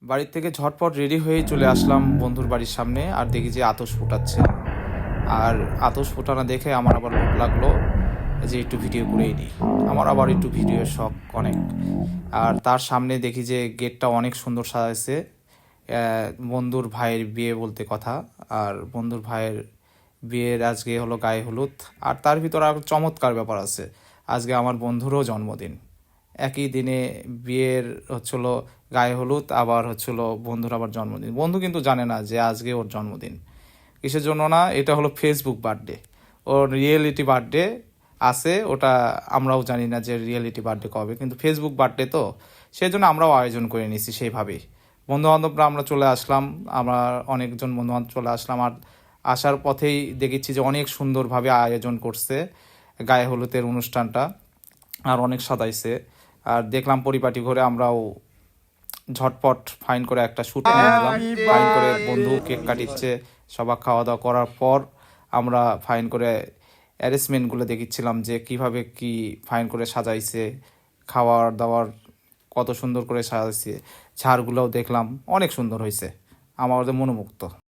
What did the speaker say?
বাড়ির থেকে ঝটপট রেডি হয়ে চলে আসলাম বন্ধুর বাড়ির সামনে, আর দেখি যে আতশ ফোটাচ্ছে। আর আতশ ফোটানো দেখে আমার আবার লোভ লাগলো যে একটু ভিডিও করেই নিই। আমার আবার একটু ভিডিওর শখ অনেক। আর তার সামনে দেখি যে গেটটা অনেক সুন্দর সাজাইছে। বন্ধুর ভাইয়ের বিয়ে বলতে কথা। আর বন্ধুর ভাইয়ের বিয়ের আজকে হলো গায়ে হলুদ। আর তার ভিতর আর চমৎকার ব্যাপার আছে, আজকে আমার বন্ধুরও জন্মদিন। একই দিনে বিয়ের হচ্ছিল গায়ে হলুদ, আবার হচ্ছিল বন্ধুর আবার জন্মদিন। বন্ধু কিন্তু জানে না যে আজকে ওর জন্মদিন। কিসের জন্য না, এটা হলো ফেসবুক বার্থডে। ওর রিয়েলিটি বার্থডে আছে, ওটা আমরাও জানি না যে রিয়েলিটি বার্থডে কবে, কিন্তু ফেসবুক বার্থডে তো, সেই জন্য আমরাও আয়োজন করে নিছি সেইভাবেই। বন্ধুবান্ধবরা আমরা চলে আসলাম, আমরা অনেকজন বন্ধুবান্ধব চলে আসলাম। আর আসার পথেই দেখেছি যে অনেক সুন্দরভাবে আয়োজন করছে গায়ে হলুদের অনুষ্ঠানটা, আর অনেক সাজাইছে। আর দেখলাম পরিপাটি ঘরে আমরাও ঝটপট ফাইন করে একটা শ্যুট নিয়ে নিলাম। ফাইন করে বন্ধু কেক কাটিচ্ছে, সবাই খাওয়া দাওয়া করার পর আমরা ফাইন করে অ্যারেঞ্জমেন্টগুলো দেখিচ্ছিলাম যে কিভাবে কি ফাইন করে সাজাইছে, খাওয়ার দাওয়ার কত সুন্দর করে সাজাইছে। ঝাড়গুলোও দেখলাম অনেক সুন্দর হয়েছে, আমাদের মনোমুগ্ধ।